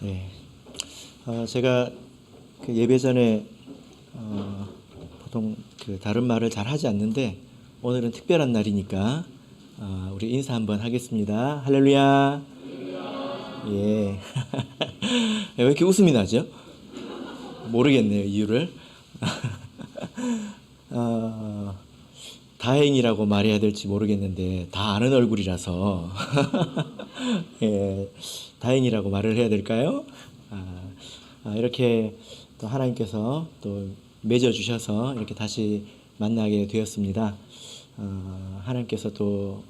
네. 제가 그 예배 전에 보통 그 다른 말을 잘 하지 않는데 오늘은 특별한 날이니까 우리 인사 한번 하겠습니다. 할렐루야. 예. 왜 이렇게 웃음이 나죠? 모르겠네요, 이유를. 다행이라고 말해야 될지 모르겠는데 다 아는 얼굴이라서 예, 다행이라고 말을 해야 될까요? 이렇게 또 하나님께서 또 맺어주셔서 이렇게 다시 만나게 되었습니다. 하나님께서 또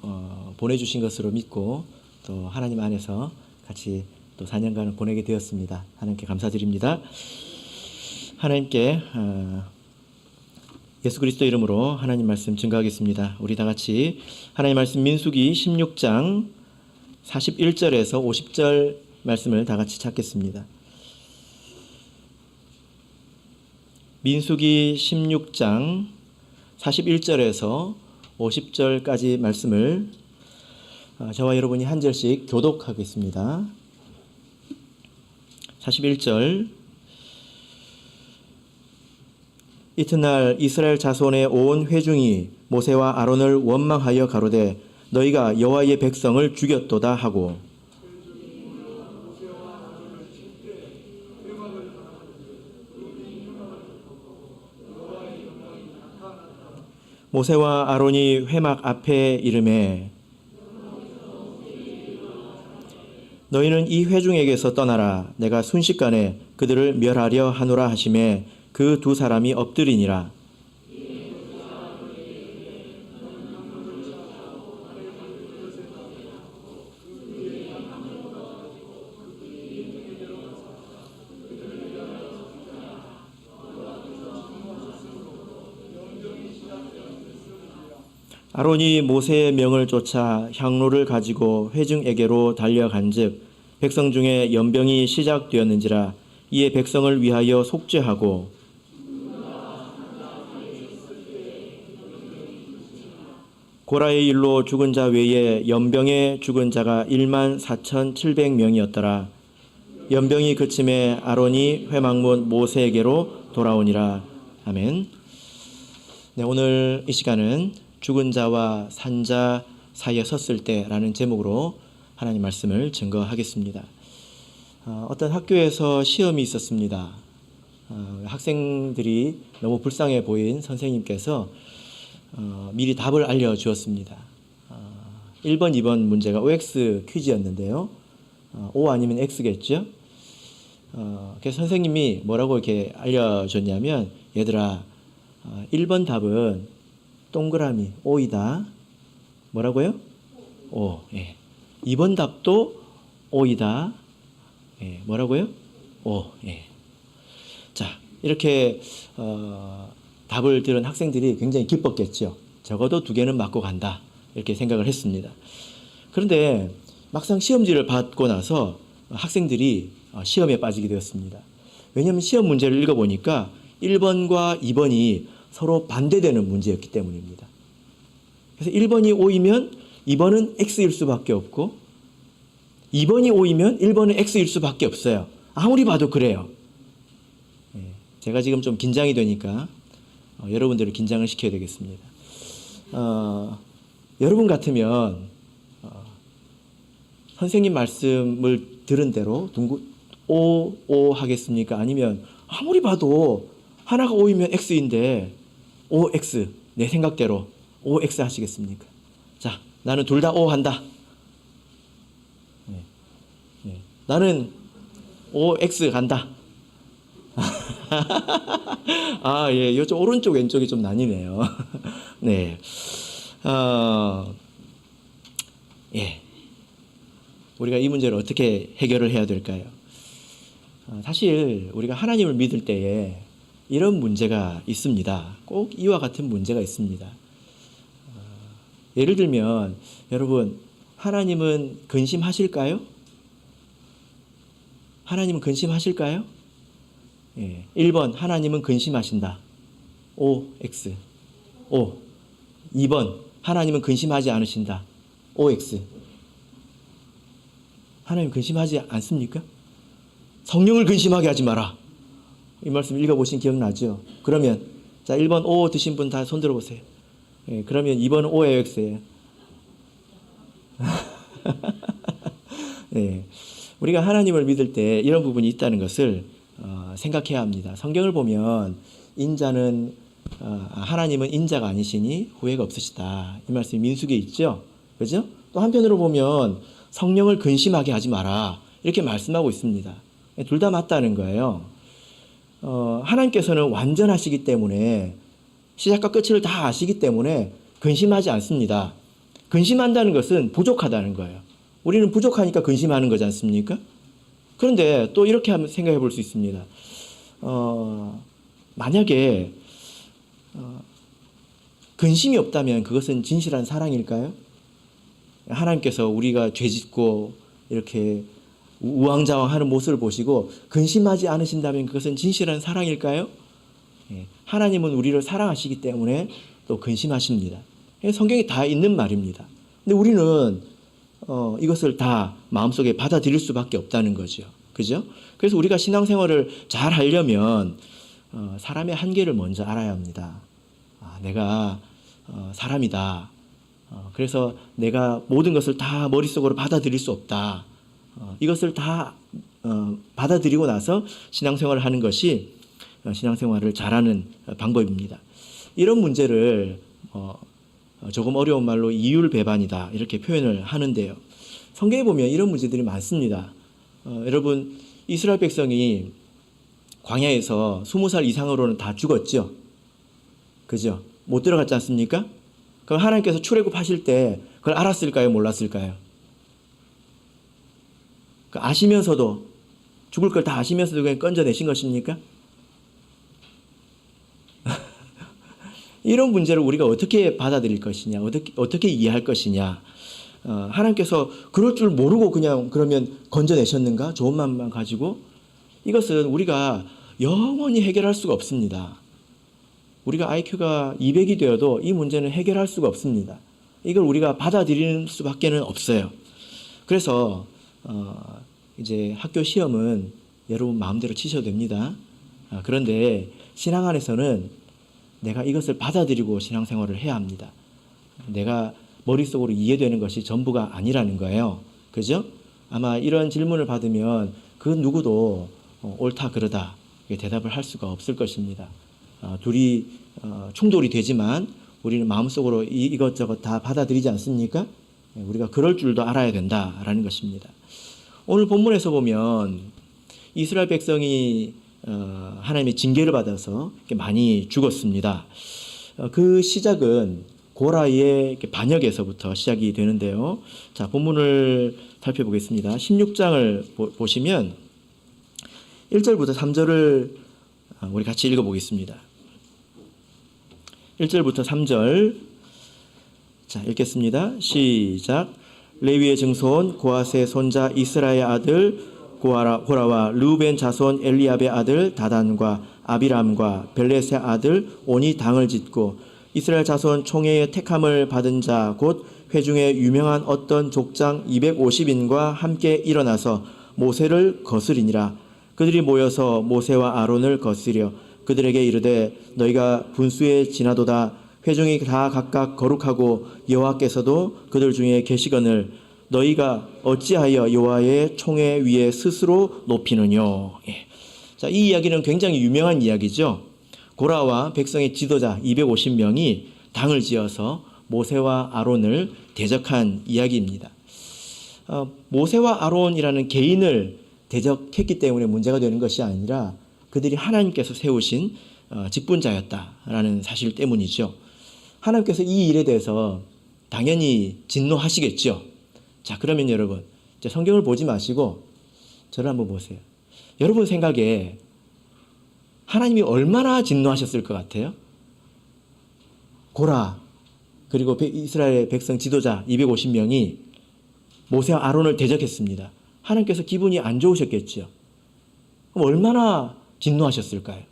보내주신 것으로 믿고 또 하나님 안에서 같이 또 4년간을 보내게 되었습니다. 하나님께 감사드립니다. 하나님께 예수 그리스도 이름으로 하나님 말씀 증거하겠습니다. 우리 다 같이 하나님 말씀 민수기 16장 41절에서 50절 말씀을 다 같이 찾겠습니다. 민수기 16장 41절에서 50절까지 말씀을 저와 여러분이 한 절씩 교독하겠습니다. 41절 이튿날 이스라엘 자손의 온 회중이 모세와 아론을 원망하여 가로되 너희가 여호와의 백성을 죽였도다 하고 모세와 아론이 회막 앞에 이르매 너희는 이 회중에게서 떠나라 내가 순식간에 그들을 멸하려 하노라 하시매 그 두 사람이 엎드리니라. 아론이 모세의 명을 쫓아 향로를 가지고 회중에게로 달려간즉 백성 중에 연병이 시작되었는지라. 이에 백성을 위하여 속죄하고 고라의 일로 죽은 자 외에 연병에 죽은 자가 14,700명이었더라. 연병이 그침에 아론이 회막문 모세에게로 돌아오니라. 아멘. 네, 오늘 이 시간은 죽은 자와 산 자 사이에 섰을 때라는 제목으로 하나님 말씀을 증거하겠습니다. 어떤 학교에서 시험이 있었습니다. 학생들이 너무 불쌍해 보인 선생님께서 미리 답을 알려주었습니다. 1번, 2번 문제가 OX 퀴즈였는데요. O 아니면 X겠죠? 그래서 선생님이 뭐라고 이렇게 알려줬냐면 얘들아 1번 답은 동그라미 O이다. 뭐라고요? O. 예. 2번 답도 O이다. 예. 뭐라고요? O. 예. 자, 이렇게 답을 들은 학생들이 굉장히 기뻤겠죠. 적어도 2개는 맞고 간다. 이렇게 생각을 했습니다. 그런데 막상 시험지를 받고 나서 학생들이 시험에 빠지게 되었습니다. 왜냐하면 시험 문제를 읽어보니까 1번과 2번이 서로 반대되는 문제였기 때문입니다. 그래서 1번이 O이면 2번은 X일 수밖에 없고 2번이 O이면 1번은 X일 수밖에 없어요. 아무리 봐도 그래요. 제가 지금 좀 긴장이 되니까 여러분들을 긴장을 시켜야 되겠습니다. 여러분 같으면 선생님 말씀을 들은 대로 O 하겠습니까? 아니면 아무리 봐도 하나가 O이면 X인데 OX 내 생각대로 OX 하시겠습니까? 자, 나는 둘 다 O 한다. 나는 OX 간다. 예, 이쪽 오른쪽 왼쪽이 좀 나뉘네요. 네, 예, 우리가 이 문제를 어떻게 해결을 해야 될까요? 사실 우리가 하나님을 믿을 때에 이런 문제가 있습니다. 꼭 이와 같은 문제가 있습니다. 예를 들면 여러분 하나님은 근심하실까요? 하나님은 근심하실까요? 예, 1번 하나님은 근심하신다. OX. O. 2번 하나님은 근심하지 않으신다. OX. 하나님 근심하지 않습니까? 성령을 근심하게 하지 마라. 이 말씀 읽어보신 기억나죠? 그러면 자 1번 O 드신 분 다 손 들어보세요. 예, 그러면 2번은 O예요, X예요? 예, 우리가 하나님을 믿을 때 이런 부분이 있다는 것을 생각해야 합니다. 성경을 보면 인자는 하나님은 인자가 아니시니 후회가 없으시다. 이 말씀이 민수기에 있죠. 그죠? 또 한편으로 보면 성령을 근심하게 하지 마라. 이렇게 말씀하고 있습니다. 둘 다 맞다는 거예요. 하나님께서는 완전하시기 때문에 시작과 끝을 다 아시기 때문에 근심하지 않습니다. 근심한다는 것은 부족하다는 거예요. 우리는 부족하니까 근심하는 거지 않습니까? 그런데 또 이렇게 한번 생각해 볼 수 있습니다. 만약에 근심이 없다면 그것은 진실한 사랑일까요? 하나님께서 우리가 죄짓고 이렇게 우왕좌왕하는 모습을 보시고 근심하지 않으신다면 그것은 진실한 사랑일까요? 하나님은 우리를 사랑하시기 때문에 또 근심하십니다. 성경에 다 있는 말입니다. 근데 우리는 이것을 다 마음속에 받아들일 수밖에 없다는 거죠. 그죠? 그래서 우리가 신앙생활을 잘 하려면 사람의 한계를 먼저 알아야 합니다. 내가 사람이다. 그래서 내가 모든 것을 다 머릿속으로 받아들일 수 없다. 이것을 다 받아들이고 나서 신앙생활을 하는 것이 신앙생활을 잘하는 방법입니다. 이런 문제를 조금 어려운 말로 이율배반이다 이렇게 표현을 하는데요. 성경에 보면 이런 문제들이 많습니다. 여러분 이스라엘 백성이 광야에서 20살 이상으로는 다 죽었죠. 그죠? 못 들어갔지 않습니까? 그럼 하나님께서 출애굽하실 때 그걸 알았을까요? 몰랐을까요? 아시면서도 죽을 걸 다 아시면서도 그냥 건져내신 것입니까? 이런 문제를 우리가 어떻게 받아들일 것이냐, 어떻게 이해할 것이냐. 하나님께서 그럴 줄 모르고 그냥 그러면 건져내셨는가? 좋은 마음만 가지고? 이것은 우리가 영원히 해결할 수가 없습니다. 우리가 IQ가 200이 되어도 이 문제는 해결할 수가 없습니다. 이걸 우리가 받아들이는 수밖에는 없어요. 그래서 이제 학교 시험은 여러분 마음대로 치셔도 됩니다. 그런데 신앙 안에서는 내가 이것을 받아들이고 신앙생활을 해야 합니다. 내가 머릿속으로 이해되는 것이 전부가 아니라는 거예요. 그죠? 아마 이런 질문을 받으면 그 누구도 옳다 그러다 대답을 할 수가 없을 것입니다. 둘이 충돌이 되지만 우리는 마음속으로 이것저것 다 받아들이지 않습니까? 우리가 그럴 줄도 알아야 된다라는 것입니다. 오늘 본문에서 보면 이스라엘 백성이 하나님의 징계를 받아서 많이 죽었습니다. 그 시작은 고라의 반역에서부터 시작이 되는데요. 자, 본문을 살펴보겠습니다. 16장을 보시면 1절부터 3절을 우리 같이 읽어보겠습니다. 1절부터 3절 자 읽겠습니다. 시작. 레위의 증손 고핫의 손자 이스라의 아들 고라와 르우벤 자손 엘리압의 아들 다단과 아비람과 벨렛의 아들 온이 당을 짓고 이스라엘 자손 총회의 택함을 받은 자 곧 회중에 유명한 어떤 족장 250인과 함께 일어나서 모세를 거스리니라. 그들이 모여서 모세와 아론을 거스려 그들에게 이르되 너희가 분수에 지나도다. 회중이 다 각각 거룩하고 여호와께서도 그들 중에 계시거늘 너희가 어찌하여 여호와의 총회 위에 스스로 높이느뇨. 자, 이 이야기는 굉장히 유명한 이야기죠. 고라와 백성의 지도자 250명이 당을 지어서 모세와 아론을 대적한 이야기입니다. 모세와 아론이라는 개인을 대적했기 때문에 문제가 되는 것이 아니라 그들이 하나님께서 세우신 직분자였다라는 사실 때문이죠. 하나님께서 이 일에 대해서 당연히 진노하시겠죠. 자, 그러면 여러분 이제 성경을 보지 마시고 저를 한번 보세요. 여러분 생각에 하나님이 얼마나 진노하셨을 것 같아요? 고라 그리고 이스라엘 백성 지도자 250명이 모세와 아론을 대적했습니다. 하나님께서 기분이 안 좋으셨겠죠. 그럼 얼마나 진노하셨을까요?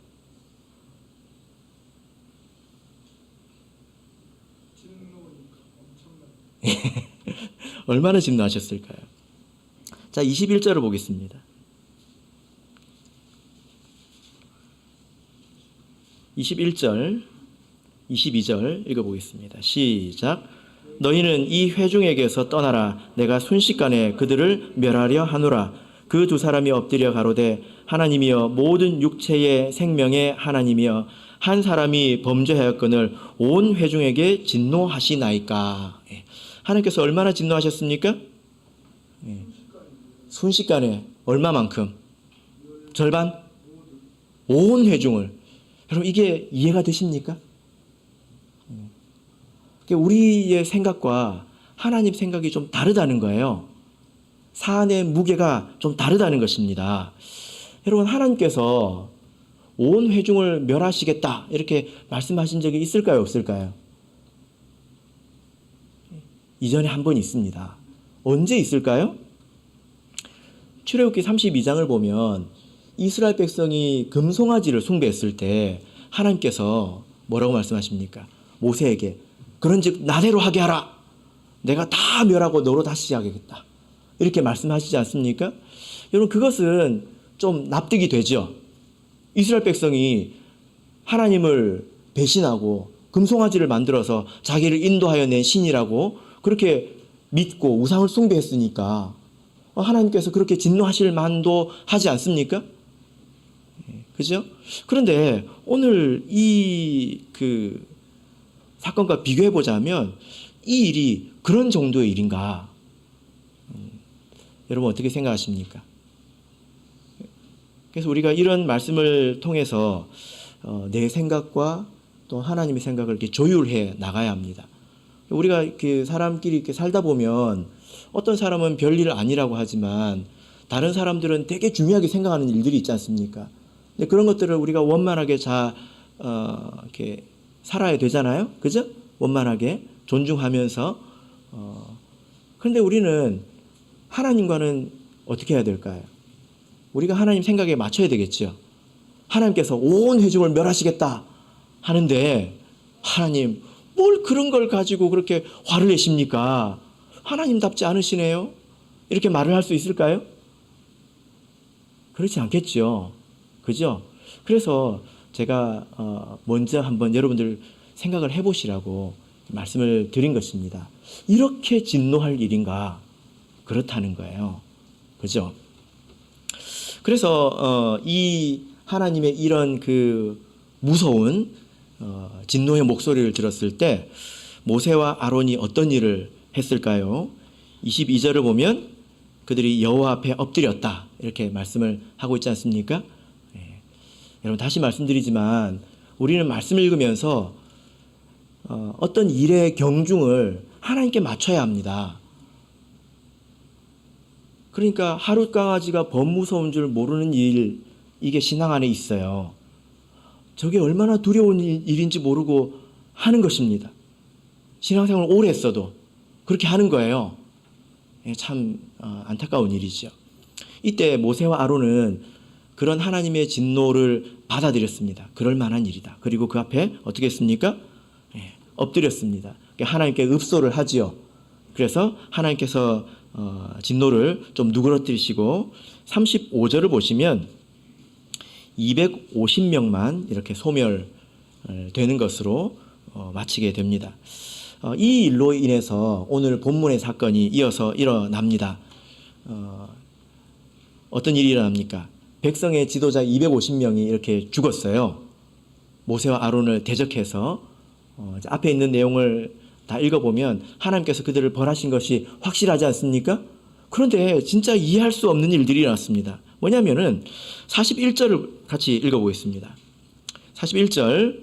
얼마나 진노하셨을까요? 자, 21절을 보겠습니다. 21절, 22절 읽어보겠습니다. 시작. 너희는 이 회중에게서 떠나라. 내가 순식간에 그들을 멸하려 하노라. 그 두 사람이 엎드려 가로되 하나님이여 모든 육체의 생명의 하나님이여 한 사람이 범죄하였거늘 온 회중에게 진노하시나이까. 하나님께서 얼마나 진노하셨습니까? 순식간에 얼마만큼? 절반? 온 회중을. 여러분 이게 이해가 되십니까? 우리의 생각과 하나님 생각이 좀 다르다는 거예요. 사안의 무게가 좀 다르다는 것입니다. 여러분 하나님께서 온 회중을 멸하시겠다 이렇게 말씀하신 적이 있을까요? 없을까요? 이전에 한 번 있습니다. 언제 있을까요? 출애굽기 32장을 보면 이스라엘 백성이 금송아지를 숭배했을 때 하나님께서 뭐라고 말씀하십니까? 모세에게 그런즉 나대로 하게 하라. 내가 다 멸하고 너로 다시 하겠다. 이렇게 말씀하시지 않습니까? 여러분 그것은 좀 납득이 되죠. 이스라엘 백성이 하나님을 배신하고 금송아지를 만들어서 자기를 인도하여 낸 신이라고 그렇게 믿고 우상을 숭배했으니까 하나님께서 그렇게 진노하실 만도 하지 않습니까? 그죠? 그런데 오늘 이 사건과 비교해 보자면 이 일이 그런 정도의 일인가? 여러분 어떻게 생각하십니까? 그래서 우리가 이런 말씀을 통해서 내 생각과 또 하나님의 생각을 이렇게 조율해 나가야 합니다. 우리가 사람끼리 이렇게 살다 보면 어떤 사람은 별일 아니라고 하지만 다른 사람들은 되게 중요하게 생각하는 일들이 있지 않습니까? 근데 그런 것들을 우리가 원만하게 이렇게 살아야 되잖아요. 그죠? 원만하게 존중하면서. 그런데 우리는 하나님과는 어떻게 해야 될까요? 우리가 하나님 생각에 맞춰야 되겠죠. 하나님께서 온 회중을 멸하시겠다 하는데 하나님 뭘 그런 걸 가지고 그렇게 화를 내십니까? 하나님답지 않으시네요. 이렇게 말을 할 수 있을까요? 그렇지 않겠죠. 그죠? 그래서 제가 먼저 한번 여러분들 생각을 해보시라고 말씀을 드린 것입니다. 이렇게 진노할 일인가? 그렇다는 거예요. 그죠? 그래서 이 하나님의 이런 무서운 진노의 목소리를 들었을 때 모세와 아론이 어떤 일을 했을까요? 22절을 보면 그들이 여호와 앞에 엎드렸다 이렇게 말씀을 하고 있지 않습니까? 여러분 다시 말씀드리지만 우리는 말씀을 읽으면서 어떤 일의 경중을 하나님께 맞춰야 합니다. 그러니까 하룻 강아지가 범무서운 줄 모르는 일, 이게 신앙 안에 있어요. 저게 얼마나 두려운 일인지 모르고 하는 것입니다. 신앙생활을 오래 했어도 그렇게 하는 거예요. 참 안타까운 일이죠. 이때 모세와 아론은 그런 하나님의 진노를 받아들였습니다. 그럴 만한 일이다. 그리고 그 앞에 어떻게 했습니까? 엎드렸습니다. 하나님께 읍소를 하지요. 그래서 하나님께서 진노를 좀 누그러뜨리시고 35절을 보시면 250명만 이렇게 소멸되는 것으로 마치게 됩니다. 이 일로 인해서 오늘 본문의 사건이 이어서 일어납니다. 어떤 일이 일어납니까? 백성의 지도자 250명이 이렇게 죽었어요. 모세와 아론을 대적해서 앞에 있는 내용을 다 읽어보면 하나님께서 그들을 벌하신 것이 확실하지 않습니까? 그런데 진짜 이해할 수 없는 일들이 일어났습니다. 뭐냐면은 41절을 같이 읽어보겠습니다. 41절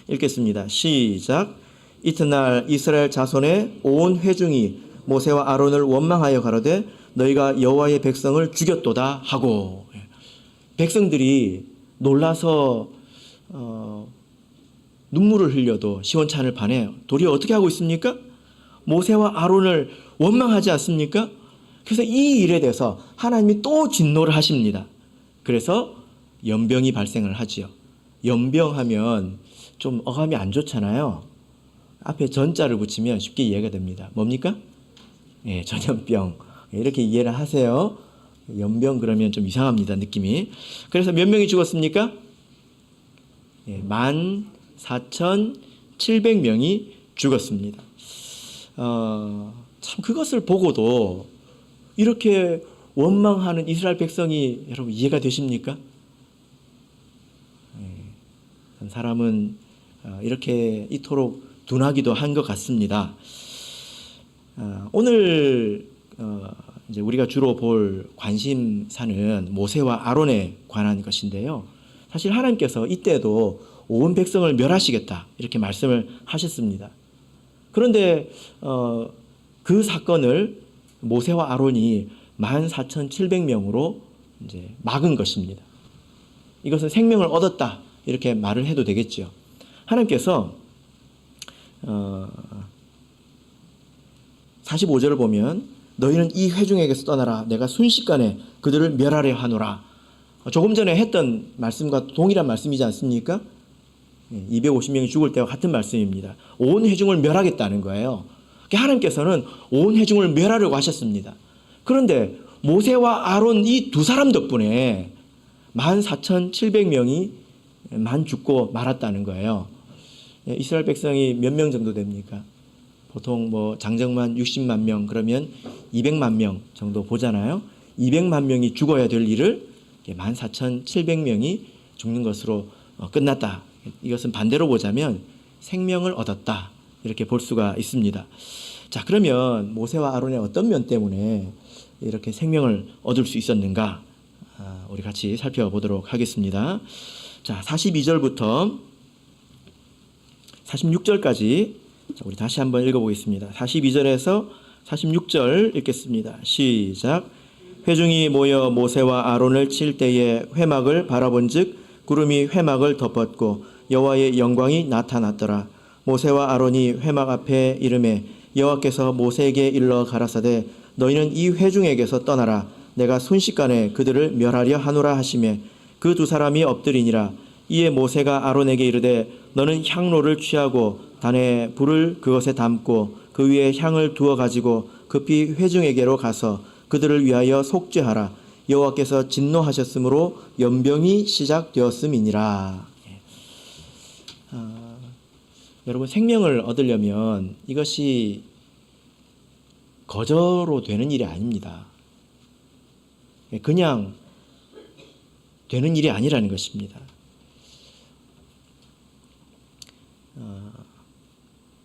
읽겠습니다. 시작. 이튿날 이스라엘 자손의 온 회중이 모세와 아론을 원망하여 가로되 너희가 여호와의 백성을 죽였도다 하고, 백성들이 놀라서 눈물을 흘려도 시원찮을 판에 도리어 어떻게 하고 있습니까? 모세와 아론을 원망하지 않습니까? 그래서 이 일에 대해서 하나님이 또 진노를 하십니다. 그래서 연병이 발생을 하지요. 연병하면 좀 어감이 안 좋잖아요. 앞에 전자를 붙이면 쉽게 이해가 됩니다. 뭡니까? 전염병. 이렇게 이해를 하세요. 연병 그러면 좀 이상합니다, 느낌이. 그래서 몇 명이 죽었습니까? 14,700명이 죽었습니다. 참 그것을 보고도 이렇게 원망하는 이스라엘 백성이 여러분 이해가 되십니까? 한 사람은 이렇게 이토록 둔하기도 한 것 같습니다. 오늘 이제 우리가 주로 볼 관심사는 모세와 아론에 관한 것인데요. 사실 하나님께서 이때도 온 백성을 멸하시겠다 이렇게 말씀을 하셨습니다. 그런데 그 사건을 모세와 아론이 14,700명으로 이제 막은 것입니다. 이것은 생명을 얻었다 이렇게 말을 해도 되겠죠. 하나님께서 45절을 보면 너희는 이 회중에게서 떠나라 내가 순식간에 그들을 멸하려 하노라. 조금 전에 했던 말씀과 동일한 말씀이지 않습니까? 250명이 죽을 때와 같은 말씀입니다. 온 회중을 멸하겠다는 거예요. 하나님께서는 온 회중을 멸하려고 하셨습니다. 그런데 모세와 아론 이 두 사람 덕분에 14,700명이 죽고 말았다는 거예요. 이스라엘 백성이 몇 명 정도 됩니까? 보통 뭐 장정만 60만 명 그러면 200만 명 정도 보잖아요. 200만 명이 죽어야 될 일을 14,700명이 죽는 것으로 끝났다. 이것은 반대로 보자면 생명을 얻었다. 이렇게 볼 수가 있습니다. 자, 그러면 모세와 아론의 어떤 면 때문에 이렇게 생명을 얻을 수 있었는가? 우리 같이 살펴보도록 하겠습니다. 자, 42절부터 46절까지 우리 다시 한번 읽어보겠습니다. 42절에서 46절 읽겠습니다. 시작. 회중이 모여 모세와 아론을 칠 때에 회막을 바라본즉 구름이 회막을 덮었고 여호와의 영광이 나타났더라. 모세와 아론이 회막 앞에 이르매 여호와께서 모세에게 일러 가라사대 너희는 이 회중에게서 떠나라 내가 순식간에 그들을 멸하려 하노라 하시매 그 두 사람이 엎드리니라. 이에 모세가 아론에게 이르되 너는 향로를 취하고 단에 불을 그것에 담고 그 위에 향을 두어 가지고 급히 회중에게로 가서 그들을 위하여 속죄하라. 여호와께서 진노하셨으므로 연병이 시작되었음이니라. 여러분 생명을 얻으려면 이것이 거저로 되는 일이 아닙니다. 그냥 되는 일이 아니라는 것입니다.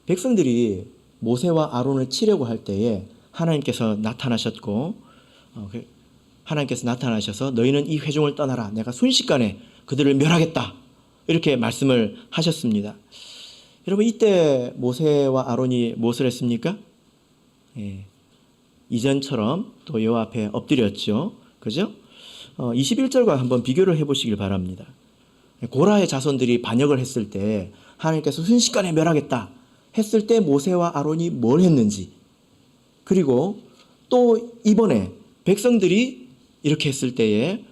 백성들이 모세와 아론을 치려고 할 때에 하나님께서 나타나셨고 하나님께서 나타나셔서 너희는 이 회중을 떠나라 내가 순식간에 그들을 멸하겠다 이렇게 말씀을 하셨습니다. 여러분 이때 모세와 아론이 무엇을 했습니까? 이전처럼 또 여호와 앞에 엎드렸죠. 그죠? 21절과 한번 비교를 해보시길 바랍니다. 고라의 자손들이 반역을 했을 때 하나님께서 순식간에 멸하겠다 했을 때 모세와 아론이 뭘 했는지, 그리고 또 이번에 백성들이 이렇게 했을 때에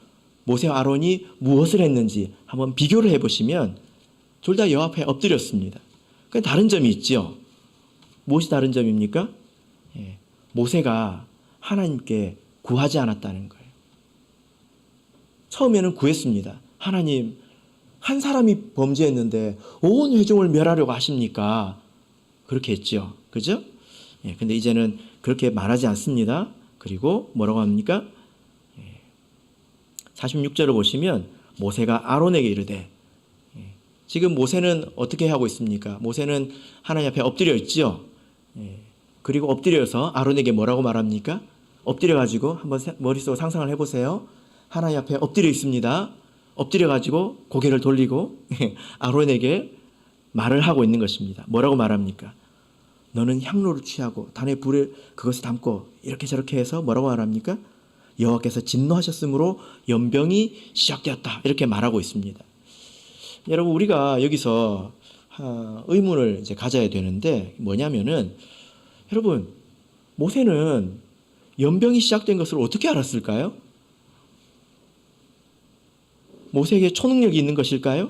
모세와 아론이 무엇을 했는지 한번 비교를 해보시면 둘 다 여호와 앞에 엎드렸습니다. 다른 점이 있죠. 무엇이 다른 점입니까? 모세가 하나님께 구하지 않았다는 거예요. 처음에는 구했습니다. 하나님, 한 사람이 범죄했는데 온 회중을 멸하려고 하십니까? 그렇게 했죠. 그죠? 근데 이제는 그렇게 말하지 않습니다. 그리고 뭐라고 합니까? 46절을 보시면 모세가 아론에게 이르되, 지금 모세는 어떻게 하고 있습니까? 모세는 하나님 앞에 엎드려 있죠. 그리고 엎드려서 아론에게 뭐라고 말합니까? 엎드려가지고 한번 머릿속으로 상상을 해보세요. 하나님 앞에 엎드려 있습니다. 엎드려가지고 고개를 돌리고 아론에게 말을 하고 있는 것입니다. 뭐라고 말합니까? 너는 향로를 취하고 단에 불을 그것에 담고 이렇게 저렇게 해서 뭐라고 말합니까? 여호와께서 진노하셨으므로 연병이 시작되었다 이렇게 말하고 있습니다. 여러분 우리가 여기서 의문을 이제 가져야 되는데 뭐냐면은 여러분 모세는 연병이 시작된 것을 어떻게 알았을까요? 모세에게 초능력이 있는 것일까요?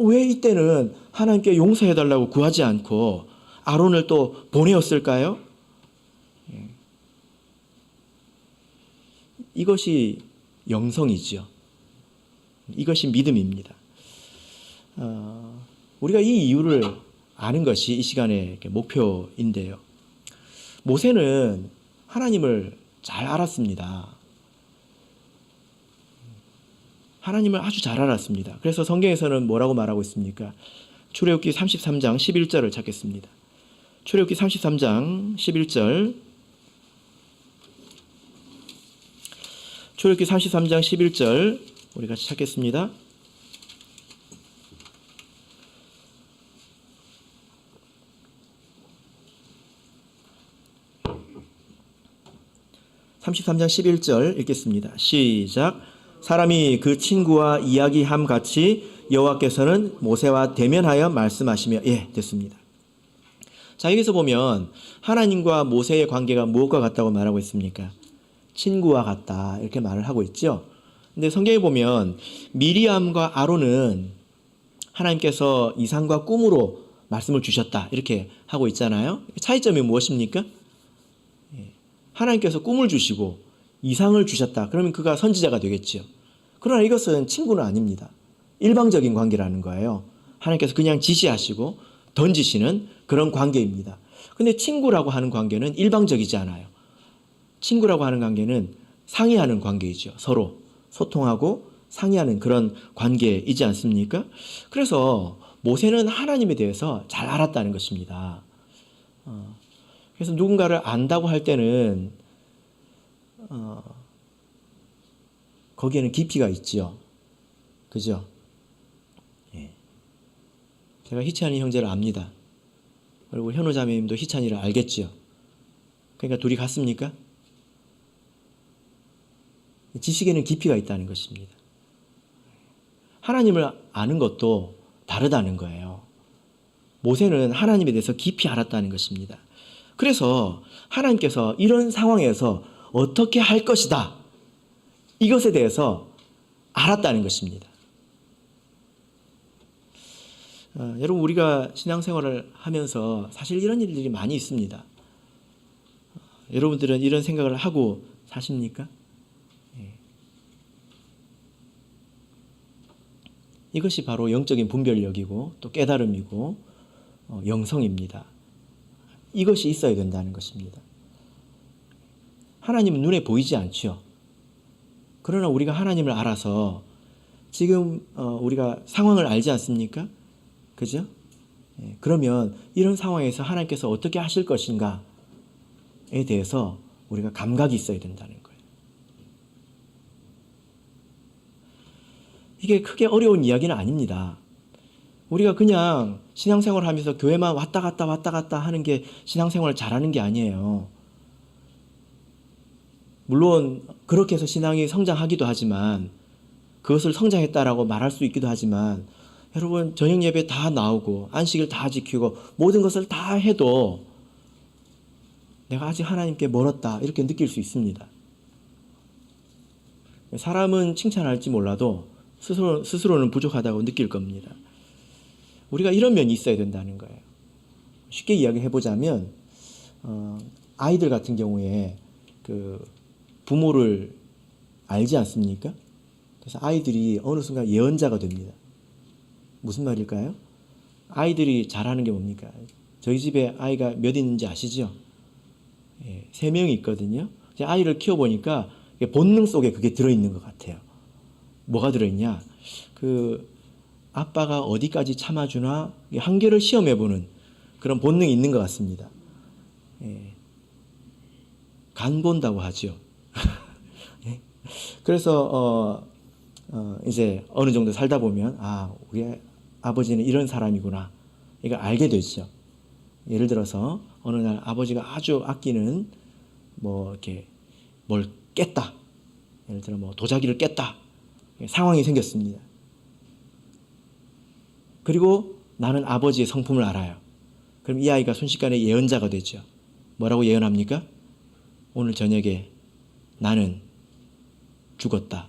왜 이때는 하나님께 용서해달라고 구하지 않고 아론을 또 보내었을까요? 이것이 영성이죠. 이것이 믿음입니다. 우리가 이 이유를 아는 것이 이 시간의 목표인데요. 모세는 하나님을 잘 알았습니다. 하나님을 아주 잘 알았습니다. 그래서 성경에서는 뭐라고 말하고 있습니까? 출애굽기 33장 11절을 찾겠습니다. 출애굽기 33장 11절. 출애굽기 33장 11절 우리 같이 찾겠습니다. (33장 11절) 읽겠습니다. 시작. 사람이 그 친구와 이야기함 같이 여호와께서는 모세와 대면하여 말씀하시며. 예, 됐습니다. 자, 여기서 보면 하나님과 모세의 관계가 무엇과 같다고 말하고 있습니까? 친구와 같다 이렇게 말을 하고 있죠. 근데 성경에 보면 미리암과 아론은 하나님께서 이상과 꿈으로 말씀을 주셨다 이렇게 하고 있잖아요. 차이점이 무엇입니까? 하나님께서 꿈을 주시고 이상을 주셨다. 그러면 그가 선지자가 되겠죠. 그러나 이것은 친구는 아닙니다. 일방적인 관계라는 거예요. 하나님께서 그냥 지시하시고 던지시는 그런 관계입니다. 근데 친구라고 하는 관계는 일방적이지 않아요. 친구라고 하는 관계는 상의하는 관계이죠. 서로 소통하고 상의하는 그런 관계이지 않습니까? 그래서 모세는 하나님에 대해서 잘 알았다는 것입니다. 그래서 누군가를 안다고 할 때는 거기에는 깊이가 있죠. 그죠? 예. 제가 희찬이 형제를 압니다. 그리고 현우 자매님도 희찬이를 알겠죠. 그러니까 둘이 같습니까? 지식에는 깊이가 있다는 것입니다. 하나님을 아는 것도 다르다는 거예요. 모세는 하나님에 대해서 깊이 알았다는 것입니다. 그래서 하나님께서 이런 상황에서 어떻게 할 것이다, 이것에 대해서 알았다는 것입니다. 여러분, 우리가 신앙생활을 하면서 사실 이런 일들이 많이 있습니다. 여러분들은 이런 생각을 하고 사십니까? 이것이 바로 영적인 분별력이고 또 깨달음이고 영성입니다. 이것이 있어야 된다는 것입니다. 하나님은 눈에 보이지 않죠. 그러나 우리가 하나님을 알아서 지금 우리가 상황을 알지 않습니까? 그죠? 그러면 이런 상황에서 하나님께서 어떻게 하실 것인가에 대해서 우리가 감각이 있어야 된다는 거예요. 이게 크게 어려운 이야기는 아닙니다. 우리가 그냥 신앙생활을 하면서 교회만 왔다 갔다 하는 게 신앙생활을 잘하는 게 아니에요. 물론 그렇게 해서 신앙이 성장하기도 하지만, 그것을 성장했다라고 말할 수 있기도 하지만, 여러분 저녁 예배 다 나오고 안식일 다 지키고 모든 것을 다 해도 내가 아직 하나님께 멀었다 이렇게 느낄 수 있습니다. 사람은 칭찬할지 몰라도 스스로는 부족하다고 느낄 겁니다. 우리가 이런 면이 있어야 된다는 거예요. 쉽게 이야기해보자면 아이들 같은 경우에 그 부모를 알지 않습니까? 그래서 아이들이 어느 순간 예언자가 됩니다. 무슨 말일까요? 아이들이 잘하는 게 뭡니까? 저희 집에 아이가 몇 있는지 아시죠? 3명이 있거든요. 아이를 키워보니까 본능 속에 그게 들어있는 것 같아요. 뭐가 들어있냐? 그 아빠가 어디까지 참아주나 한계를 시험해보는 그런 본능이 있는 것 같습니다. 간 본다고 하죠. 그래서 이제 어느 정도 살다 보면 우리 아버지는 이런 사람이구나 이걸 알게 되죠. 예를 들어서 어느 날 아버지가 아주 아끼는 이렇게 뭘 깼다. 예를 들어 도자기를 깼다. 상황이 생겼습니다. 그리고 나는 아버지의 성품을 알아요. 그럼 이 아이가 순식간에 예언자가 되죠. 뭐라고 예언합니까? 오늘 저녁에 나는 죽었다.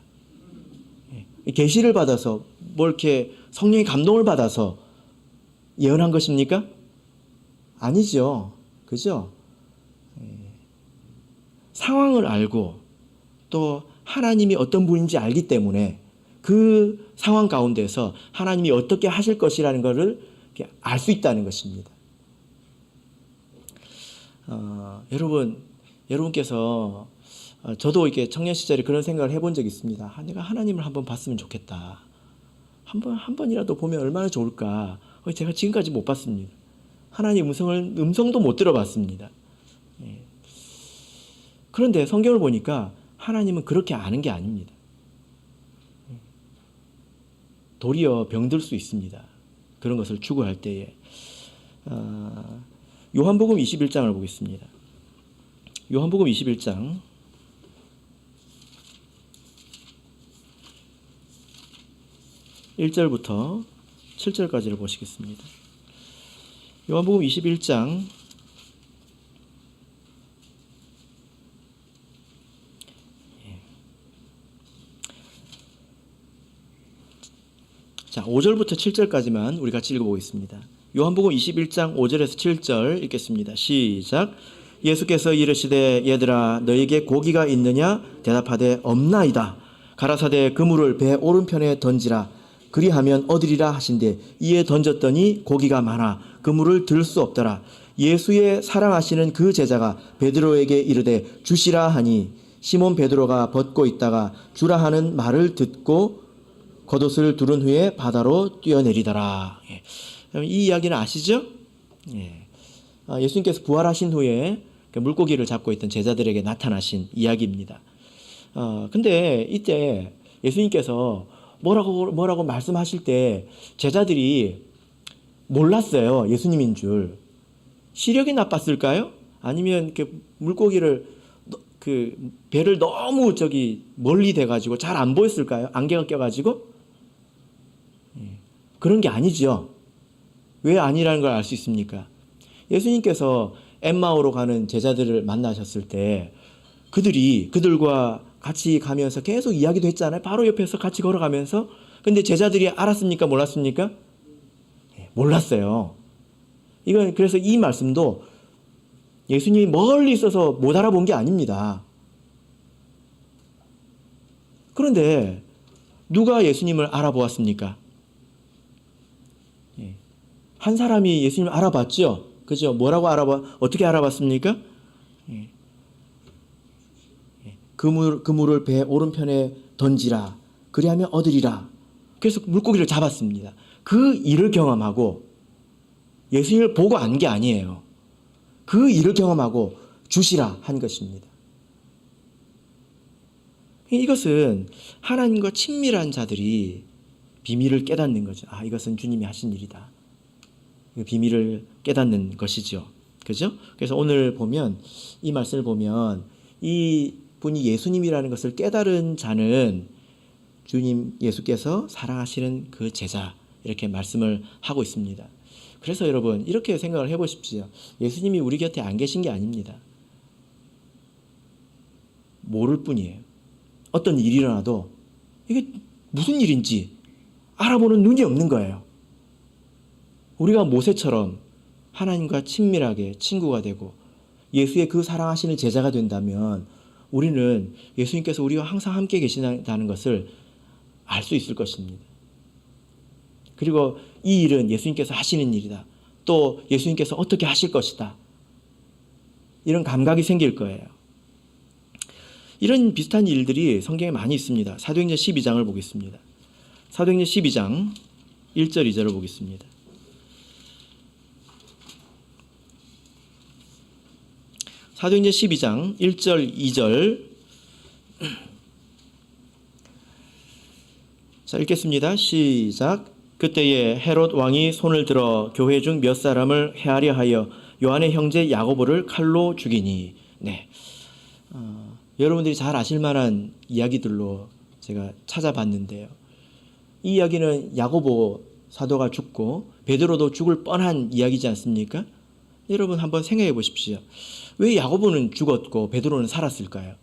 계시를 받아서 이렇게 성령의 감동을 받아서 예언한 것입니까? 아니죠. 그죠? 상황을 알고 또 하나님이 어떤 분인지 알기 때문에 그 상황 가운데서 하나님이 어떻게 하실 것이라는 것을 알 수 있다는 것입니다. 여러분께서 저도 이렇게 청년 시절에 그런 생각을 해본 적이 있습니다. 내가 하나님을 한번 봤으면 좋겠다. 한 번이라도 보면 얼마나 좋을까. 제가 지금까지 못 봤습니다. 하나님 음성도 못 들어봤습니다. 그런데 성경을 보니까 하나님은 그렇게 아는 게 아닙니다. 도리어 병들 수 있습니다. 그런 것을 추구할 때에. 요한복음 21장을 보겠습니다. 요한복음 21장 1절부터 7절까지를 보시겠습니다. 요한복음 21장 자, 5절부터 7절까지만 우리 같이 읽어보겠습니다. 요한복음 21장 5절에서 7절 읽겠습니다. 시작. 예수께서 이르시되 얘들아 너에게 고기가 있느냐 대답하되 없나이다. 가라사대 그물을 배 오른편에 던지라. 그리하면 얻으리라 하신대 이에 던졌더니 고기가 많아 그물을 들 수 없더라. 예수의 사랑하시는 그 제자가 베드로에게 이르되 주시라 하니 시몬 베드로가 벗고 있다가 주라 하는 말을 듣고 겉옷을 두른 후에 바다로 뛰어내리더라. 이 이야기는 아시죠? 예수님께서 부활하신 후에 물고기를 잡고 있던 제자들에게 나타나신 이야기입니다. 근데 이때 예수님께서 뭐라고 말씀하실 때 제자들이 몰랐어요. 예수님인 줄. 시력이 나빴을까요? 아니면 물고기를 배를 너무 멀리 대가지고 잘 안 보였을까요? 안개가 껴가지고? 그런 게 아니죠. 왜 아니라는 걸 알 수 있습니까? 예수님께서 엠마오로 가는 제자들을 만나셨을 때 그들과 같이 가면서 계속 이야기도 했잖아요. 바로 옆에서 같이 걸어가면서. 근데 제자들이 알았습니까? 몰랐습니까? 몰랐어요. 그래서 이 말씀도 예수님이 멀리 있어서 못 알아본 게 아닙니다. 그런데 누가 예수님을 알아보았습니까? 한 사람이 예수님을 알아봤죠. 그죠? 어떻게 알아봤습니까? 그물을 배 오른편에 던지라. 그리하면 얻으리라. 그래서 물고기를 잡았습니다. 그 일을 경험하고 예수님을 보고 안 게 아니에요. 그 일을 경험하고 주시라 한 것입니다. 이것은 하나님과 친밀한 자들이 비밀을 깨닫는 거죠. 이것은 주님이 하신 일이다. 비밀을 깨닫는 것이죠. 그죠? 그래서 오늘 보면 이 말씀을 보면 이 분이 예수님이라는 것을 깨달은 자는 주님 예수께서 사랑하시는 그 제자 이렇게 말씀을 하고 있습니다. 그래서 여러분 이렇게 생각을 해보십시오. 예수님이 우리 곁에 안 계신 게 아닙니다. 모를 뿐이에요. 어떤 일이 일어나도 이게 무슨 일인지 알아보는 눈이 없는 거예요. 우리가 모세처럼 하나님과 친밀하게 친구가 되고 예수의 그 사랑하시는 제자가 된다면 우리는 예수님께서 우리와 항상 함께 계신다는 것을 알 수 있을 것입니다. 그리고 이 일은 예수님께서 하시는 일이다. 또 예수님께서 어떻게 하실 것이다. 이런 감각이 생길 거예요. 이런 비슷한 일들이 성경에 많이 있습니다. 사도행전 12장을 보겠습니다. 사도행전 12장 1절 2절을 보겠습니다. 사도행전 12장 1절 2절 자 읽겠습니다. 시작. 그때에 헤롯 왕이 손을 들어 교회 중 몇 사람을 해하려 하여 요한의 형제 야고보를 칼로 죽이니. 여러분들이 잘 아실 만한 이야기들로 제가 찾아봤는데요. 이 이야기는 야고보 사도가 죽고 베드로도 죽을 뻔한 이야기지 않습니까? 여러분 한번 생각해 보십시오. 왜 야고보는 죽었고 베드로는 살았을까요?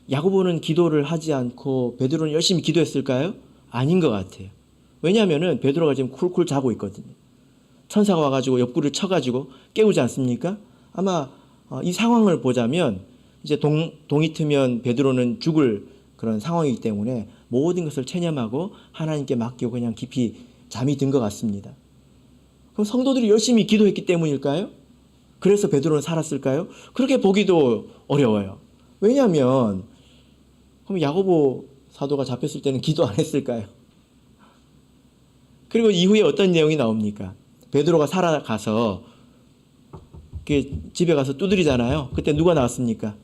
야고보는 기도를 하지 않고 베드로는 열심히 기도했을까요? 아닌 것 같아요. 왜냐하면 베드로가 지금 쿨쿨 자고 있거든요. 천사가 와가지고 옆구리를 쳐가지고 깨우지 않습니까? 아마 이 상황을 보자면 이제 동이 트면 베드로는 죽을 그런 상황이기 때문에 모든 것을 체념하고 하나님께 맡기고 그냥 깊이 잠이 든 것 같습니다. 그럼 성도들이 열심히 기도했기 때문일까요? 그래서 베드로는 살았을까요? 그렇게 보기도 어려워요. 왜냐하면 그럼 야고보 사도가 잡혔을 때는 기도 안 했을까요? 그리고 이후에 어떤 내용이 나옵니까? 베드로가 살아가서 집에 가서 두드리잖아요. 그때 누가 나왔습니까?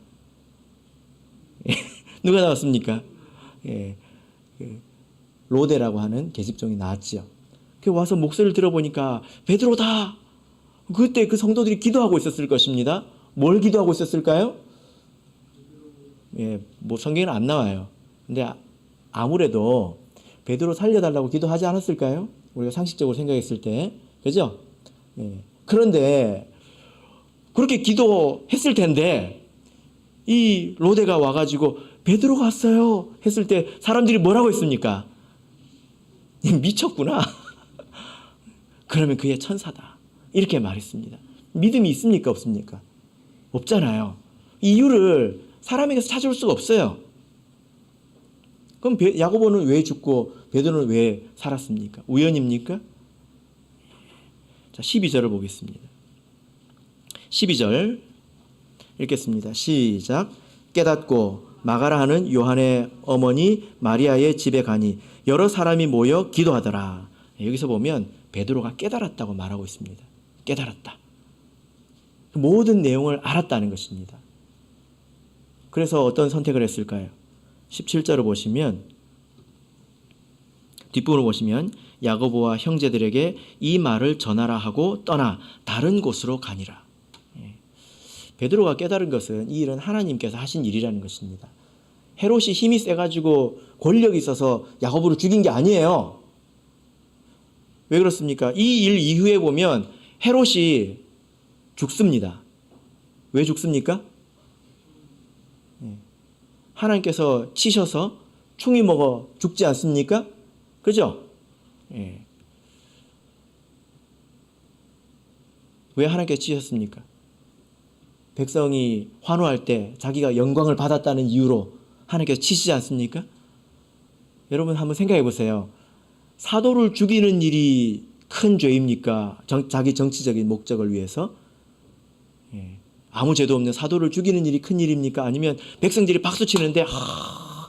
누가 나왔습니까? 예, 로데라고 하는 계집종이 나왔죠. 그 와서 목소리를 들어보니까 베드로다. 그때 그 성도들이 기도하고 있었을 것입니다. 뭘 기도하고 있었을까요? 예, 뭐 성경에는 안 나와요. 근데 아무래도 베드로 살려달라고 기도하지 않았을까요? 우리가 상식적으로 생각했을 때, 그죠? 예. 그런데 그렇게 기도했을 텐데 이 로데가 와가지고 베드로가 왔어요 했을 때 사람들이 뭐라고 했습니까? 미쳤구나. 그러면 그의 천사다. 이렇게 말했습니다. 믿음이 있습니까? 없습니까? 없잖아요. 이유를 사람에게서 찾아올 수가 없어요. 그럼 야고보는 왜 죽고 베드로는 왜 살았습니까? 우연입니까? 자, 12절을 보겠습니다. 12절 읽겠습니다. 시작. 깨닫고 마가라 하는 요한의 어머니 마리아의 집에 가니 여러 사람이 모여 기도하더라. 여기서 보면 베드로가 깨달았다고 말하고 있습니다. 깨달았다. 모든 내용을 알았다는 것입니다. 그래서 어떤 선택을 했을까요? 17절을 보시면 뒷부분을 보시면 야고보와 형제들에게 이 말을 전하라 하고 떠나 다른 곳으로 가니라. 베드로가 깨달은 것은 이 일은 하나님께서 하신 일이라는 것입니다. 헤롯이 힘이 세가지고 권력이 있어서 야고보를 죽인 게 아니에요. 왜 그렇습니까? 이 일 이후에 보면 헤롯이 죽습니다. 왜 죽습니까? 하나님께서 치셔서 충이 먹어 죽지 않습니까? 그죠? 왜 하나님께서 치셨습니까? 백성이 환호할 때 자기가 영광을 받았다는 이유로 하나님께서 치시지 않습니까? 여러분 한번 생각해 보세요. 사도를 죽이는 일이 큰 죄입니까? 자기 정치적인 목적을 위해서? 아무 죄도 없는 사도를 죽이는 일이 큰 일입니까? 아니면 백성들이 박수 치는데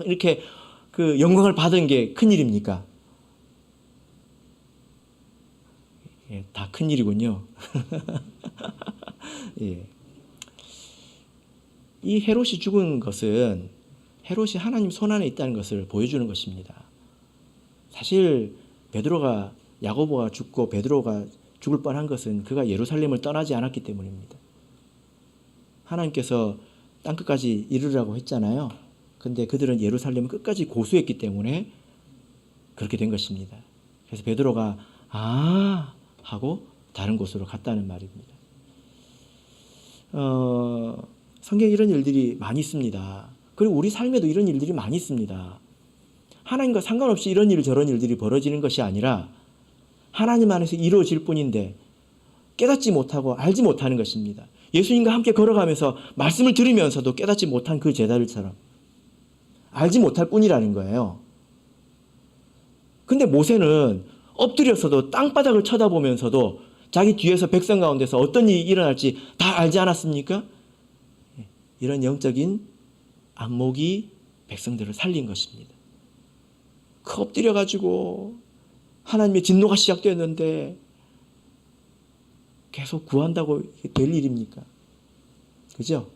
이렇게 그 영광을 받은 게 큰 일입니까? 다 큰 일이군요. 예. 이 헤롯이 죽은 것은 헤롯이 하나님 손안에 있다는 것을 보여주는 것입니다. 사실 베드로가 야고보가 죽고 베드로가 죽을 뻔한 것은 그가 예루살렘을 떠나지 않았기 때문입니다. 하나님께서 땅끝까지 이르라고 했잖아요. 근데 그들은 예루살렘을 끝까지 고수했기 때문에 그렇게 된 것입니다. 그래서 베드로가 하고 다른 곳으로 갔다는 말입니다. 성경에 이런 일들이 많이 있습니다. 그리고 우리 삶에도 이런 일들이 많이 있습니다. 하나님과 상관없이 이런 일 저런 일들이 벌어지는 것이 아니라 하나님 안에서 이루어질 뿐인데 깨닫지 못하고 알지 못하는 것입니다. 예수님과 함께 걸어가면서 말씀을 들으면서도 깨닫지 못한 그 제자들처럼 알지 못할 뿐이라는 거예요. 근데 모세는 엎드려서도 땅바닥을 쳐다보면서도 자기 뒤에서 백성 가운데서 어떤 일이 일어날지 다 알지 않았습니까? 이런 영적인 안목이 백성들을 살린 것입니다. 엎드려가지고 하나님의 진노가 시작되었는데 계속 구한다고 될 일입니까? 그죠?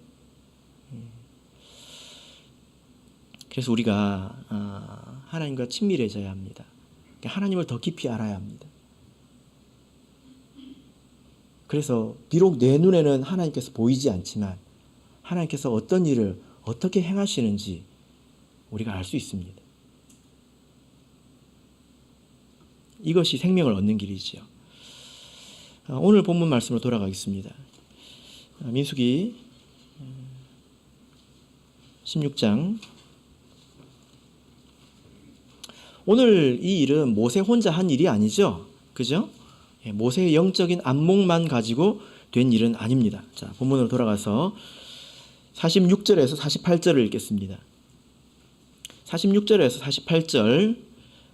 그래서 우리가 하나님과 친밀해져야 합니다. 하나님을 더 깊이 알아야 합니다. 그래서 비록 내 눈에는 하나님께서 보이지 않지만 하나님께서 어떤 일을 어떻게 행하시는지 우리가 알 수 있습니다. 이것이 생명을 얻는 길이지요. 오늘 본문 말씀으로 돌아가겠습니다. 민수기 16장. 오늘 이 일은 모세 혼자 한 일이 아니죠. 그죠? 모세의 영적인 안목만 가지고 된 일은 아닙니다. 자, 본문으로 돌아가서 46절에서 48절을 읽겠습니다. 46절에서 48절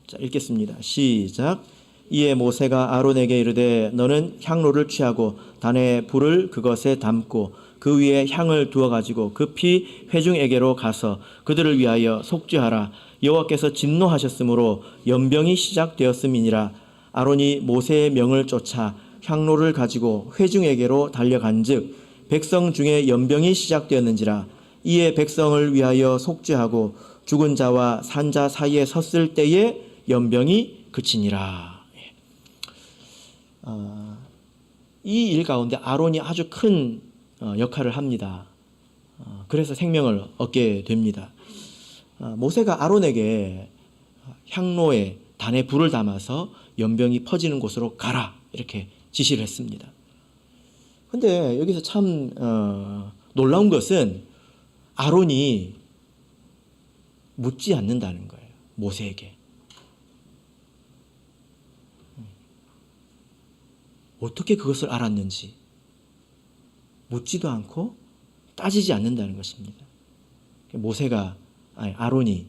자, 읽겠습니다. 시작. 이에 모세가 아론에게 이르되 너는 향로를 취하고 단에 불을 그것에 담고 그 위에 향을 두어 가지고 급히 회중에게로 가서 그들을 위하여 속죄하라. 여호와께서 진노하셨으므로 연병이 시작되었음이니라. 아론이 모세의 명을 쫓아 향로를 가지고 회중에게로 달려간즉 백성 중에 연병이 시작되었는지라. 이에 백성을 위하여 속죄하고 죽은 자와 산 자 사이에 섰을 때에 연병이 그치니라. 이 일 가운데 아론이 아주 큰 역할을 합니다. 그래서 생명을 얻게 됩니다. 모세가 아론에게 향로에 단에 불을 담아서 연병이 퍼지는 곳으로 가라 이렇게 지시를 했습니다. 근데 여기서 참 놀라운 것은 아론이 묻지 않는다는 거예요. 모세에게. 어떻게 그것을 알았는지 묻지도 않고 따지지 않는다는 것입니다. 아론이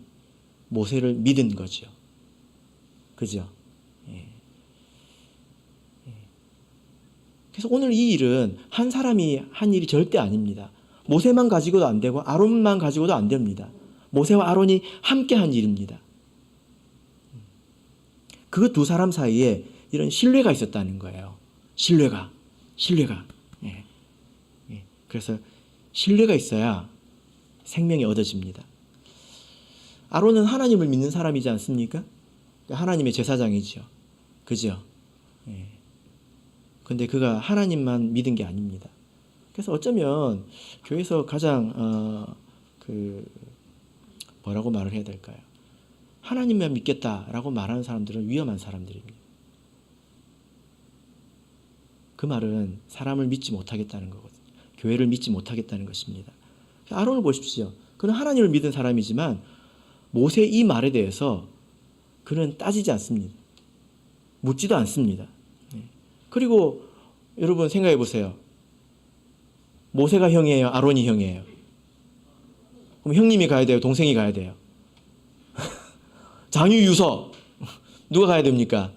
모세를 믿은 거죠. 그죠? 그래서 오늘 이 일은 한 사람이 한 일이 절대 아닙니다. 모세만 가지고도 안 되고 아론만 가지고도 안 됩니다. 모세와 아론이 함께 한 일입니다. 그 두 사람 사이에 이런 신뢰가 있었다는 거예요. 신뢰가. 그래서 신뢰가 있어야 생명이 얻어집니다. 아론은 하나님을 믿는 사람이지 않습니까? 하나님의 제사장이죠. 그죠? 근데 그가 하나님만 믿은 게 아닙니다. 그래서 어쩌면 교회에서 가장 뭐라고 말을 해야 될까요? 하나님만 믿겠다라고 말하는 사람들은 위험한 사람들입니다. 그 말은 사람을 믿지 못하겠다는 거거든요. 교회를 믿지 못하겠다는 것입니다. 아론을 보십시오. 그는 하나님을 믿은 사람이지만 모세의 이 말에 대해서 그는 따지지 않습니다. 묻지도 않습니다. 그리고 여러분 생각해 보세요. 모세가 형이에요? 아론이 형이에요? 그럼 형님이 가야 돼요? 동생이 가야 돼요? 장유유서 누가 가야 됩니까?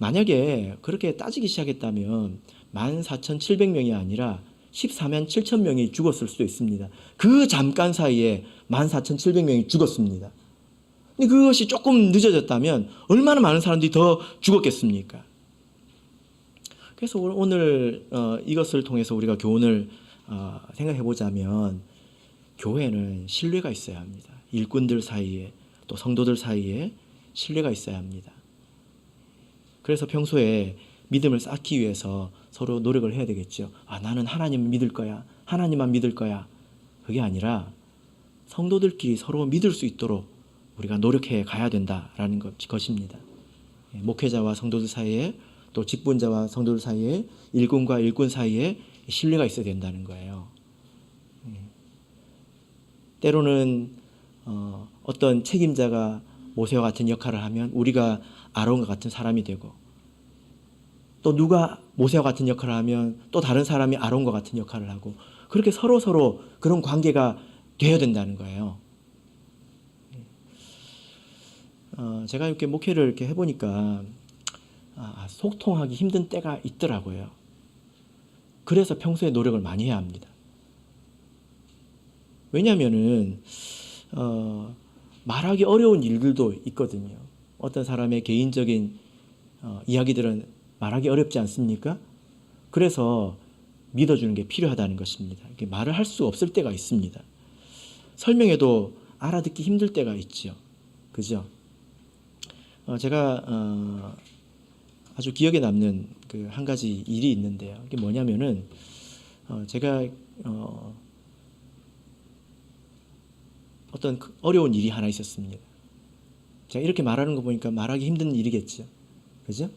만약에 그렇게 따지기 시작했다면 14,700명이 아니라 14만 7천 명이 죽었을 수도 있습니다. 그 잠깐 사이에 14,700명이 죽었습니다. 근데 그것이 조금 늦어졌다면 얼마나 많은 사람들이 더 죽었겠습니까? 그래서 오늘 이것을 통해서 우리가 교훈을 생각해 보자면 교회는 신뢰가 있어야 합니다. 일꾼들 사이에 또 성도들 사이에 신뢰가 있어야 합니다. 그래서 평소에 믿음을 쌓기 위해서 서로 노력을 해야 되겠죠. 나는 하나님을 믿을 거야. 하나님만 믿을 거야. 그게 아니라 성도들끼리 서로 믿을 수 있도록 우리가 노력해 가야 된다라는 것입니다. 목회자와 성도들 사이에 또 직분자와 성도들 사이에 일꾼과 일꾼 사이에 신뢰가 있어야 된다는 거예요. 때로는 어떤 책임자가 모세와 같은 역할을 하면 우리가 아론과 같은 사람이 되고 또 누가 모세와 같은 역할을 하면 또 다른 사람이 아론과 같은 역할을 하고 그렇게 서로 그런 관계가 되어야 된다는 거예요. 제가 이렇게 목회를 이렇게 해보니까 소통하기 힘든 때가 있더라고요. 그래서 평소에 노력을 많이 해야 합니다. 왜냐하면은 말하기 어려운 일들도 있거든요. 어떤 사람의 개인적인 이야기들은 말하기 어렵지 않습니까? 그래서 믿어주는 게 필요하다는 것입니다. 말을 할 수 없을 때가 있습니다. 설명해도 알아듣기 힘들 때가 있죠. 그죠? 제가 아주 기억에 남는 그 한 가지 일이 있는데요. 이게 뭐냐면은 제가 어떤 어려운 일이 하나 있었습니다. 제가 이렇게 말하는 거 보니까 말하기 힘든 일이겠죠. 그죠?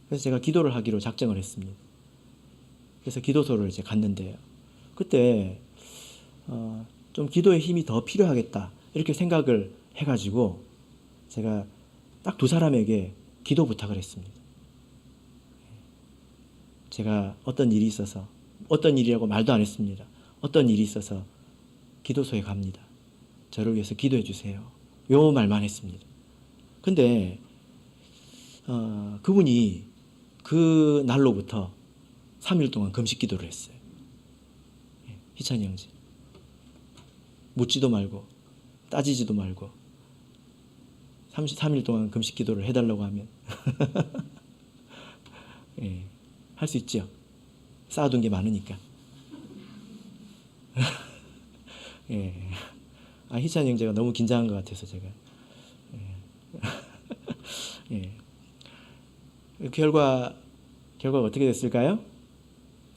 그래서 제가 기도를 하기로 작정을 했습니다. 그래서 기도소를 이제 갔는데요. 그때 좀 기도의 힘이 더 필요하겠다 이렇게 생각을 해가지고 제가 딱 두 사람에게 기도 부탁을 했습니다. 제가 어떤 일이 있어서 어떤 일이라고 말도 안 했습니다. 어떤 일이 있어서 기도소에 갑니다. 저를 위해서 기도해 주세요. 요 말만 했습니다. 근데 그분이 그 날로부터 3일 동안 금식 기도를 했어요. 희찬이 형제. 묻지도 말고 따지지도 말고 33일 동안 금식 기도를 해달라고 하면 예, 할 수 있죠. 쌓아둔 게 많으니까. 예. 희찬이 형제가 너무 긴장한 것 같아서 제가. 예. 결과가 어떻게 됐을까요?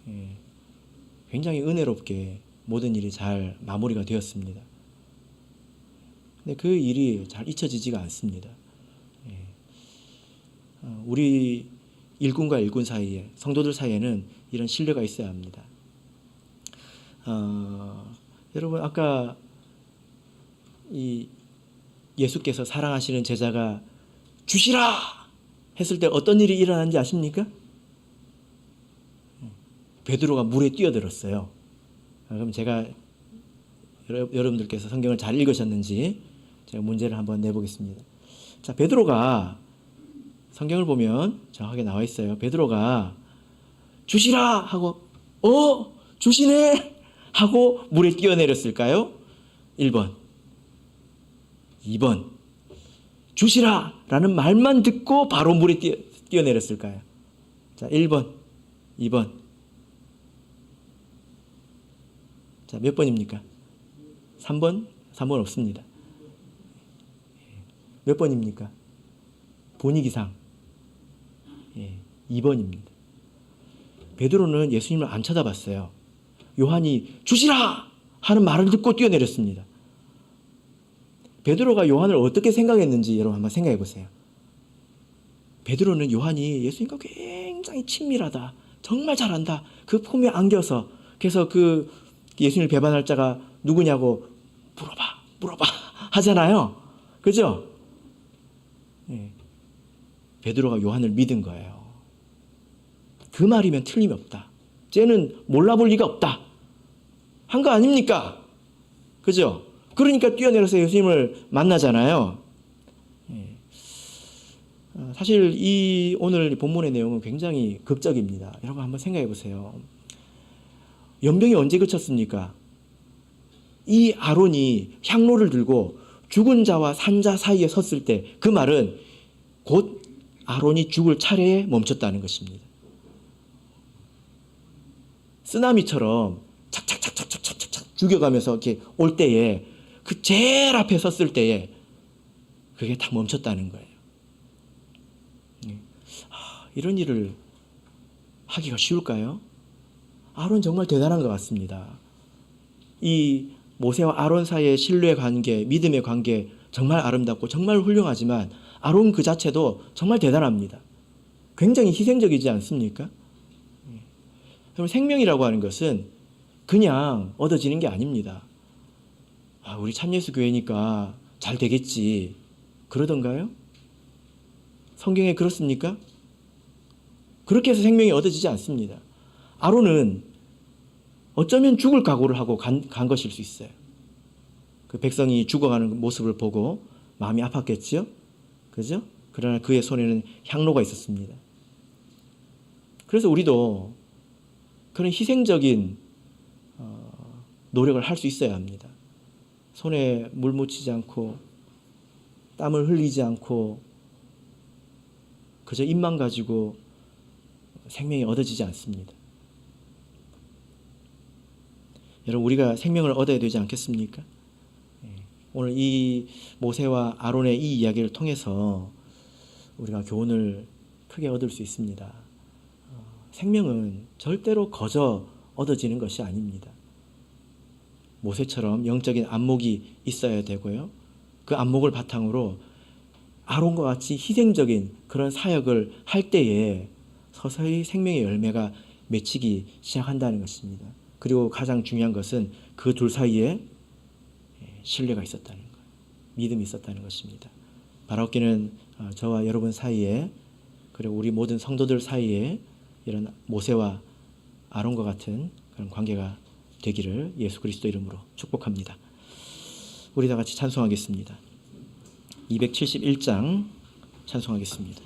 예. 굉장히 은혜롭게 모든 일이 잘 마무리가 되었습니다. 근데 그 일이 잘 잊혀지지가 않습니다. 예. 우리 일꾼과 일꾼 사이에, 성도들 사이에는 이런 신뢰가 있어야 합니다. 여러분, 아까 이 예수께서 사랑하시는 제자가 주시라 했을 때 어떤 일이 일어났는지 아십니까? 베드로가 물에 뛰어들었어요. 그럼 제가 여러분들께서 성경을 잘 읽으셨는지 제가 문제를 한번 내보겠습니다. 자, 베드로가 성경을 보면 정확하게 나와 있어요. 베드로가 주시라 하고 주시네 하고 물에 뛰어내렸을까요? 1번. 2번. 주시라 라는 말만 듣고 바로 물에 뛰어내렸을까요? 자, 1번, 2번. 자, 몇 번입니까? 3번? 3번 없습니다. 몇 번입니까? 본이기상. 2번입니다. 베드로는 예수님을 안 쳐다봤어요. 요한이 주시라 하는 말을 듣고 뛰어내렸습니다. 베드로가 요한을 어떻게 생각했는지 여러분 한번 생각해 보세요. 베드로는 요한이 예수님과 굉장히 친밀하다, 정말 잘한다, 그 품에 안겨서, 그래서 그 예수님을 배반할 자가 누구냐고 물어봐 하잖아요. 그죠? 예. 베드로가 요한을 믿은 거예요. 그 말이면 틀림이 없다. 쟤는 몰라볼 리가 없다. 한 거 아닙니까? 그죠? 그러니까 뛰어내려서 예수님을 만나잖아요. 예. 사실 이 오늘 본문의 내용은 굉장히 극적입니다. 여러분 한번 생각해 보세요. 연병이 언제 그쳤습니까? 이 아론이 향로를 들고 죽은 자와 산 자 사이에 섰을 때 그 말은 곧 아론이 죽을 차례에 멈췄다는 것입니다. 쓰나미처럼 착착착착착착착 죽여가면서 이렇게 올 때에 그 제일 앞에 섰을 때에 그게 다 멈췄다는 거예요. 이런 일을 하기가 쉬울까요? 아론 정말 대단한 것 같습니다. 이 모세와 아론 사이의 신뢰 관계, 믿음의 관계 정말 아름답고 정말 훌륭하지만 아론 그 자체도 정말 대단합니다. 굉장히 희생적이지 않습니까? 여러분, 생명이라고 하는 것은 그냥 얻어지는 게 아닙니다. 우리 참예수 교회니까 잘 되겠지 그러던가요? 성경에 그렇습니까? 그렇게 해서 생명이 얻어지지 않습니다. 아론은 어쩌면 죽을 각오를 하고 간 것일 수 있어요. 그 백성이 죽어가는 모습을 보고 마음이 아팠겠죠? 그죠? 그러나 그의 손에는 향로가 있었습니다. 그래서 우리도 그런 희생적인 노력을 할 수 있어야 합니다. 손에 물 묻히지 않고 땀을 흘리지 않고 그저 입만 가지고 생명이 얻어지지 않습니다. 여러분, 우리가 생명을 얻어야 되지 않겠습니까? 오늘 이 모세와 아론의 이 이야기를 통해서 우리가 교훈을 크게 얻을 수 있습니다. 생명은 절대로 거저 얻어지는 것이 아닙니다. 모세처럼 영적인 안목이 있어야 되고요. 그 안목을 바탕으로 아론과 같이 희생적인 그런 사역을 할 때에 서서히 생명의 열매가 맺히기 시작한다는 것입니다. 그리고 가장 중요한 것은 그 둘 사이에 신뢰가 있었다는 것, 믿음이 있었다는 것입니다. 바라옵기는 저와 여러분 사이에, 그리고 우리 모든 성도들 사이에 이런 모세와 아론과 같은 그런 관계가 되기를 예수 그리스도 이름으로 축복합니다. 우리 다 같이 찬송하겠습니다. 271장 찬송하겠습니다.